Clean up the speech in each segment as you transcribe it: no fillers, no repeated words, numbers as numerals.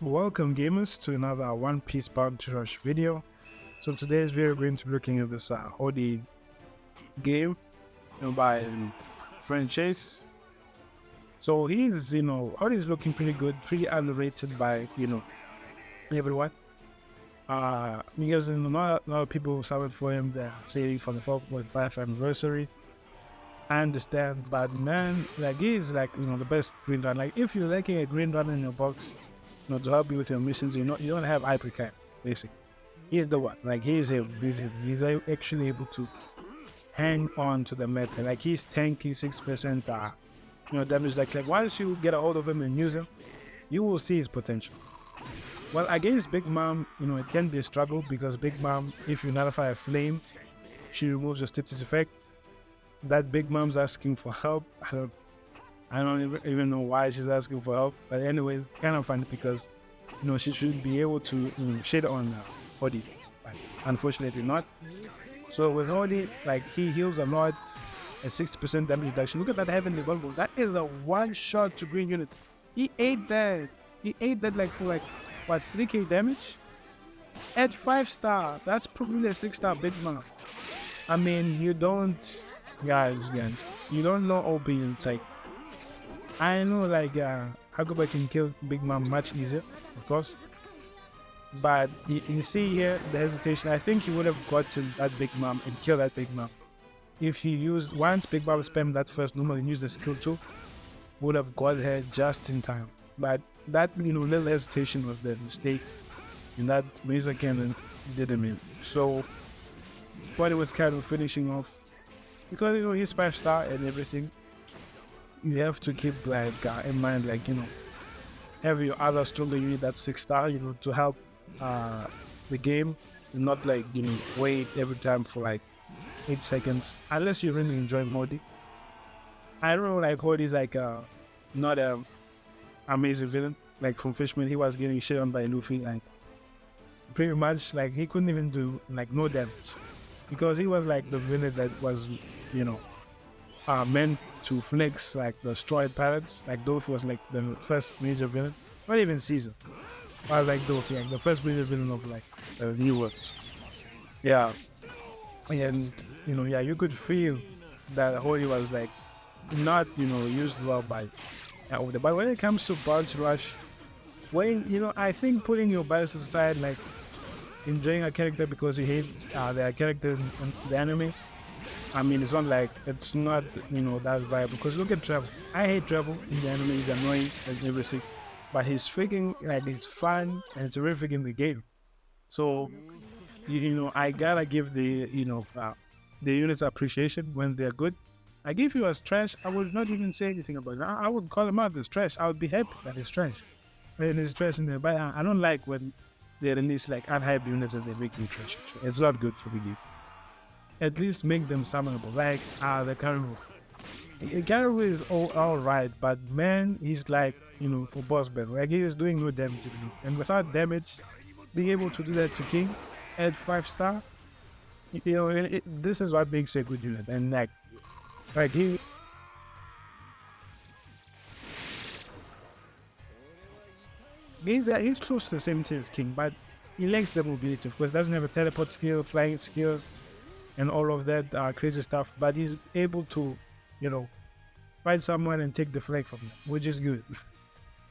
Welcome gamers to another One Piece Bounty Rush video. So today's video we're going to be looking at this Hody game by friend Chase. So he's, Hody's looking pretty good, pretty underrated by, everyone. Because not a lot of people suffered for him, they're saving for the 4.5 anniversary. I understand, but man, like he's like, the best green run. Like if you're lacking a green run in your box, to help you with your missions, you don't have Hypercam, basically. He's the one. Like he's him. He's actually able to hang on to the meta. Like he's tanky 6% damage. Like once you get a hold of him and use him, you will see his potential. Well, against Big Mom, it can be a struggle because Big Mom, if you nullify a flame, she removes your status effect. That Big Mom's asking for help. I don't even know why she's asking for help, but anyway, it's kind of funny because, she should be able to shade on Hody, but unfortunately not. So with Hody, like he heals a lot, a 60% damage reduction. Look at that heavenly bubble. That is a one shot to green units. He ate that. He ate that like for what 3k damage at 5-star. That's probably a 6-star Big Mom. I mean, you don't, guys, you don't know OP. It's like, I know, like, Hakuba can kill Big Mom much easier, of course. But you see here the hesitation. I think he would have gotten that Big Mom and killed that Big Mom if he used once Big Mom spammed that first normal and used the skill 2, would have got her just in time. But that little hesitation was the mistake, and that Razor Cannon did him in. So, but it was kind of finishing off because he's 5-star and everything. You have to keep like in mind, like have your other stronger unit that's 6-star, to help the game, and not like wait every time for like 8 seconds unless you really enjoy Hody. I don't know, like Hody's like not a amazing villain. Like from Fishman, he was getting shit on by Luffy, like pretty much like he couldn't even do like no damage because he was like the villain that was meant to flex like the destroyed pirates. Like Dolph was like the first major villain, not even season. I was like Dolph, like the first major villain of like the new worlds. Yeah, and you could feel that Hody was like not used well by Oda. But when it comes to Bounty Rush, when I think putting your biases aside, like enjoying a character because you hate their character in the anime, I mean, it's not like it's not that viable. Because look at Travel. I hate Travel in the anime. He's annoying and everything, but he's freaking like it's fun and terrific in the game. So I gotta give the the units appreciation when they're good. I give you as trash. I would not even say anything about it. I would call him out as trash. I would be happy that it's trash. And it's trash in there, but I don't like when they release like unhyped units and they make them trash. It's not good for the game. At least make them summonable, like the Caribou. Caribou is all right, but man, he's like, for boss battle. Like he's doing no damage to me. And without damage, being able to do that to King at 5-star, this is what makes a good unit. And like he's close to the same thing as King, but he lacks the mobility. Of course, doesn't have a teleport skill, flying skill, and all of that crazy stuff, but he's able to, find someone and take the flag from them, which is good.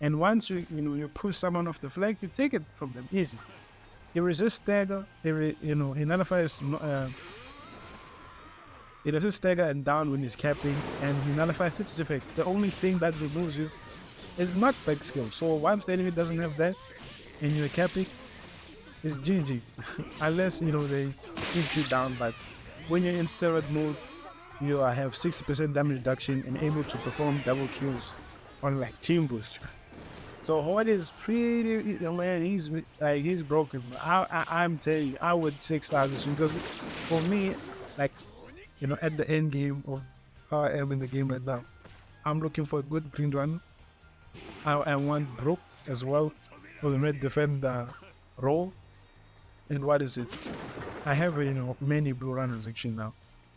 And once you push someone off the flag, you take it from them easy. He resists stagger. He nullifies. He resists stagger and down when he's capping, and he nullifies status effect. The only thing that removes you is knockback skill. So once the enemy doesn't have that, and you're capping, it's GG. Unless they hit you down, but when you're in steroid mode, you have 60% damage reduction and able to perform double kills on like team boost. So Hody is pretty, man. He's broken. I'm telling you, I would 6-star this one because for me, like at the end game of how I am in the game right now, I'm looking for a good green run. I want Brook as well for the red defend role. And what is it? I have many blue runners actually now.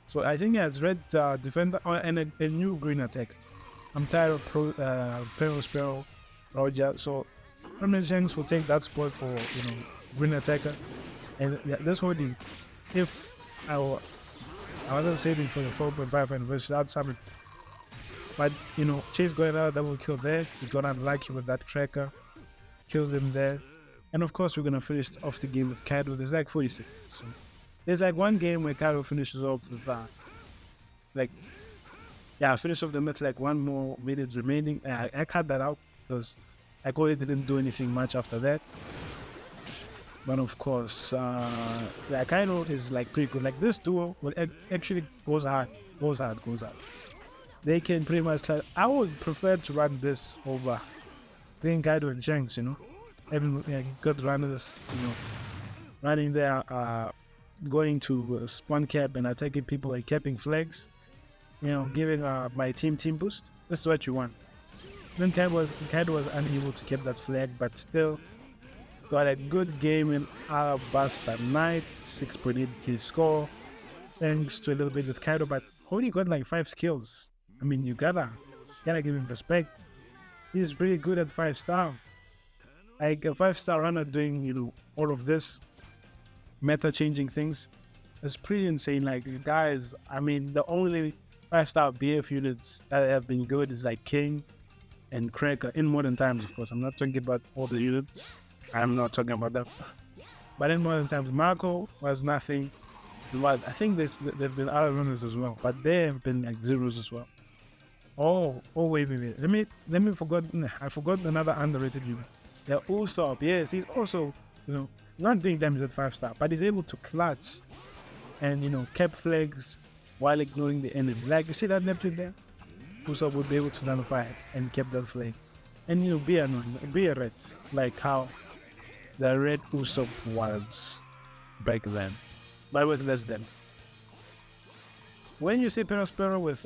So I think he has red defender and a new green attack. I'm tired of Sparrow, Roger. So Permanent Shanks will take that spot for, green attacker. And this Hody, if I wasn't saving for the 4.5 anniversary, I'd summon. But, Chase got another double kill there. He got unlucky with that tracker. Killed him there. And of course, we're going to finish off the game with Kaido. There's like 40 seconds. So there's like one game where Kaido finishes off with, finish off the match like 1 more minute remaining. I cut that out because I Hody didn't do anything much after that. But of course, Kaido is like pretty good. Like this duo will actually goes hard. They can pretty much try. I would prefer to run this over playing Kaido and Shanks, Having good runners, running there, going to spawn cap and attacking people, like capping flags, giving my team boost. This is what you want. Then Kaido was unable to keep that flag, but still got a good game in Alabasta Night, 6.8k score, thanks to a little bit with Kaido, but Hody got like 5 skills. I mean, you gotta give him respect. He's pretty good at 5-star. Like a 5-star runner doing, all of this meta-changing things is pretty insane. Like, guys, I mean, the only 5-star BF units that have been good is like King and Cracker in modern times, of course. I'm not talking about all the units. I'm not talking about them. But in modern times, Marco was nothing. But I think there've been other runners as well, but they have been like zeros as well. Oh, wait. I forgot another underrated unit. The Usopp, yes, he's also, not doing damage at 5-star, but he's able to clutch and, cap flags while ignoring the enemy. Like, you see that Neptune there? Usopp would be able to nullify it and keep that flag. And, be annoying, be a red, like how the red Usopp was back then, but with less than. When you see Perospero with,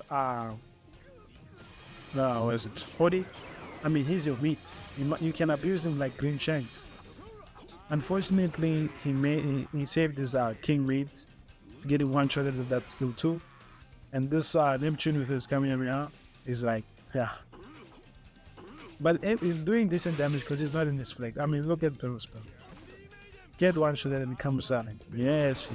Hody, I mean, he's your meat. You can abuse him like Green Shanks. Unfortunately, he saved his King meat, getting one-shotted with that skill too. And this Neptune with his Kamehameha is like, yeah. But he's doing decent damage because he's not in his flag. I mean, look at Perospero. Get one-shotted and become silent. Yes.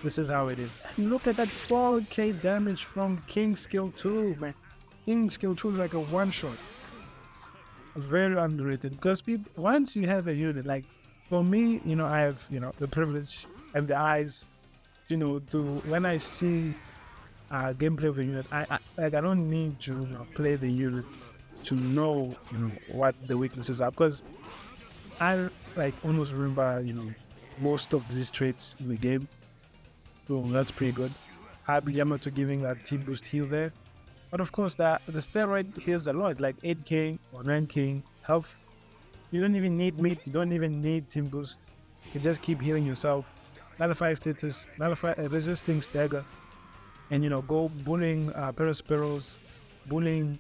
This is how it is. And look at that 4k damage from King skill 2, man. King skill 2 is like a one-shot. Very underrated because people, once you have a unit, like for me, I have, the privilege and the eyes, to when I see gameplay of a unit, I don't need to play the unit to know, what the weaknesses are, because I almost remember, most of these traits in the game. So that's pretty good. Happy Yamato giving that team boost heal there. But of course, the steroid heals a lot, like 8k or 9k health. You don't even need meat, you don't even need team boost. You just keep healing yourself. Nullify status, nullify resisting stagger. And go bullying Perosperos, bullying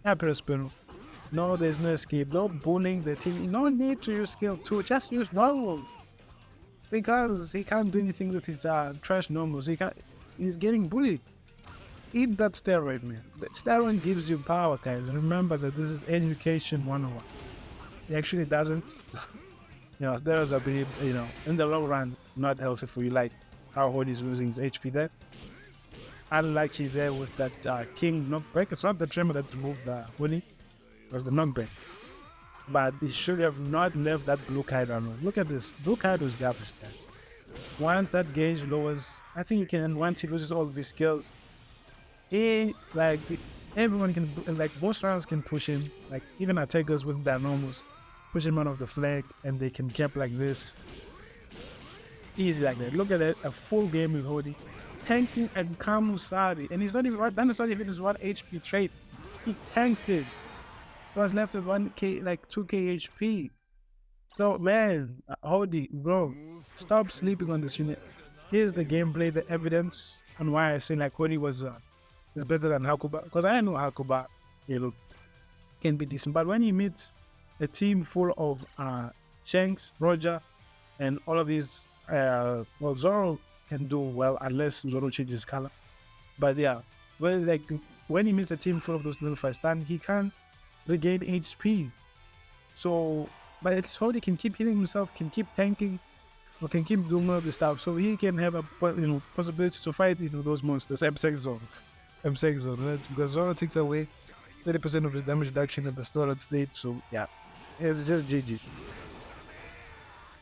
Perospero. No, there's no escape. No bullying the team. No need to use skill 2, just use normals. Because he can't do anything with his trash normals. He's getting bullied. Eat that steroid, man. The steroid gives you power, guys. Remember that this is education 101. It actually doesn't. Steroids are pretty, in the long run, not healthy for you, like how Hody is losing his HP there. Unlucky there with that King knockback. It's not the tremor that removed the Hody, it was the knockback. But he should have not left that blue Kaido alone. Look at this. Blue Kaido is garbage, guys. Once that gauge lowers, I think he can, and once he loses all of his skills, everyone can, most runners can push him, like even attackers with their normals, push him out of the flag, and they can camp like this. Easy like that. Look at that, a full game with Hody. Tanking and Kamusari, and he's not even, that's not even his 1 HP trait. He tanked it. He was left with 1k, like 2k HP. So man, Hody, bro, stop sleeping on this unit. Here's the gameplay, the evidence on why I say like Hody was is better than Hakuba, because I know Hakuba, can be decent, but when he meets a team full of Shanks, Roger, and all of these, Zoro can do well unless Zoro changes color. But yeah, when he meets a team full of those little 5-star, he can't regain HP. So, but at least Hody can keep healing himself, can keep tanking, or can keep doing all the stuff. So he can have a possibility to fight those monsters. M6 zone, M6 zone, right? Because Zoro takes away 30% of his damage reduction at the started state. So yeah, it's just GG.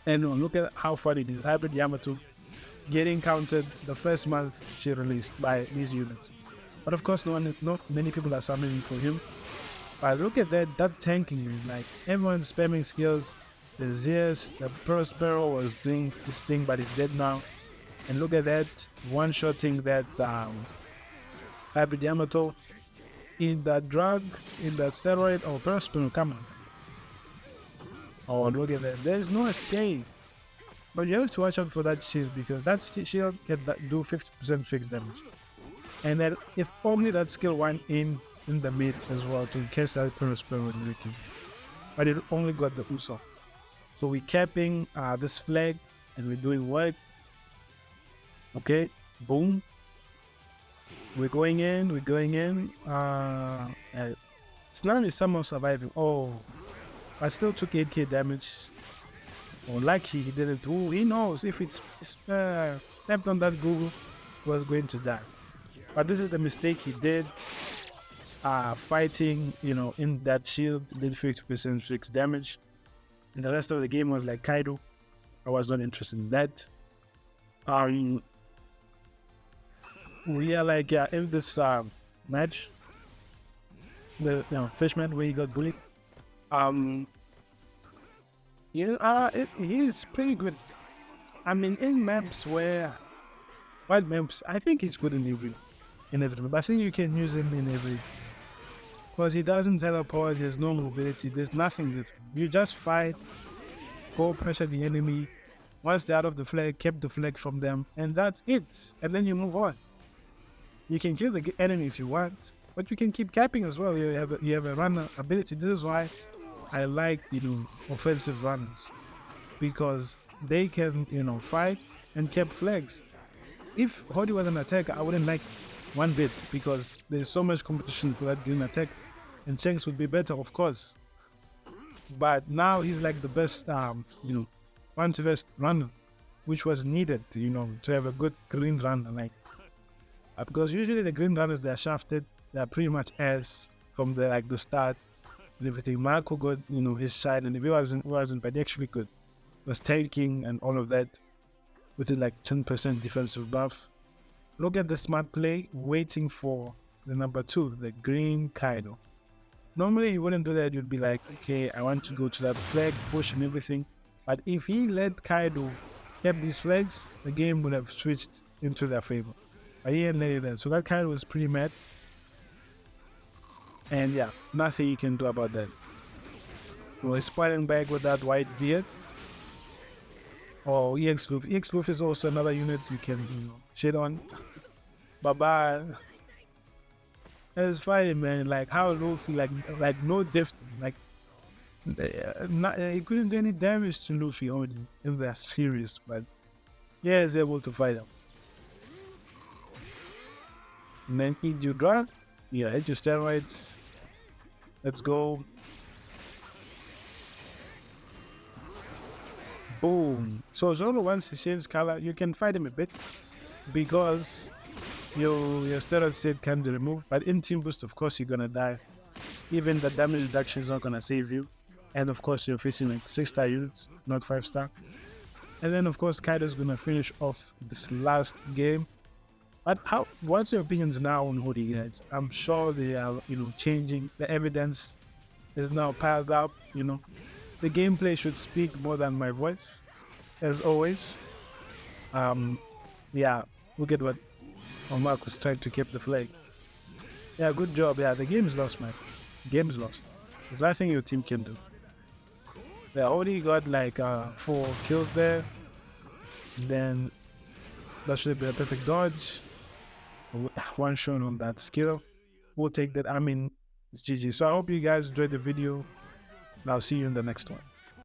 And look at how far it is. Hybrid Yamato getting counted the first month she released by these units. But of course, not many people are summoning for him. But look at that tanking, like everyone's spamming skills. The Zeus, the Prospero was doing his thing, but he's dead now. And look at that, one-shotting that Hybrid Yamato in that drug, in that steroid. Oh, Prospero, come on. Oh, look at that. There's no escape. But you have to watch out for that shield, because that shield can do 50% fixed damage. And then if only that skill went in the mid as well to catch that Prospero and Ricky. But it only got the Usopp. So we're capping this flag and we're doing work. Okay, boom. We're going in. It's not only someone surviving. Oh, I still took 8k damage. Oh, lucky he didn't. Ooh, he knows if it's tapped on that Google, he was going to die. But this is the mistake he did. Fighting, in that shield, did 50% fixed damage. And the rest of the game was like Kaido. I was not interested in that. We are like in this match, the Fishman where he got bullied. He's pretty good. I mean, in maps where white maps, I think he's good in every map. I think you can use him in every, because he doesn't teleport. There's no mobility. There's nothing with him. You just fight, go pressure the enemy. Once they're out of the flag, keep the flag from them, and that's it. And then you move on. You can kill the enemy if you want, but you can keep capping as well. You have a runner ability. This is why I like offensive runners, because they can fight and keep flags. If Hody was an attacker, I wouldn't like one bit, because there's so much competition for that green attack, and Shanks would be better, of course. But now he's like the best, one to best runner, which was needed, to have a good green runner, like. Because usually the green runners, they're shafted, they're pretty much ass from the start and everything. Marco got his shine, and if he wasn't but actually good, was tanking and all of that with like 10% defensive buff. Look at the smart play, waiting for the number 2, the green Kaido. Normally you wouldn't do that. You'd be like, okay, I want to go to that flag, push and everything. But if he let Kaido keep these flags, the game would have switched into their favor. But he didn't let it there. So that Kaido was pretty mad. And yeah, nothing you can do about that. So he's fighting back with that white beard. Oh, EX Luffy. EX Luffy is also another unit you can shit on. Bye-bye. It's funny, man. Like how Luffy, like no diff, like he couldn't do any damage to Luffy only in that series, but yeah, he's able to fight him. And then eat your drug. Yeah, eat your steroids. Let's go. Boom. So Zoro, once he changes color, you can fight him a bit, because your steroid state can be removed. But in team boost, of course, you're gonna die. Even the damage reduction is not gonna save you. And of course, you're facing like 6-star units, not 5-star. And then of course, Kaido's gonna finish off this last game. But what's your opinions now on Hody, guys? I'm sure they are, changing. The evidence is now piled up, The gameplay should speak more than my voice, as always. Yeah, look at what Mark was trying to keep the flag. Yeah, good job. Yeah, the game is lost, man. The game is lost. There's nothing your team can do. They already got like 4 kills there. Then that should be a perfect dodge. One shot on that skill. We'll take that. I mean, it's GG. So I hope you guys enjoyed the video, and I'll see you in the next one.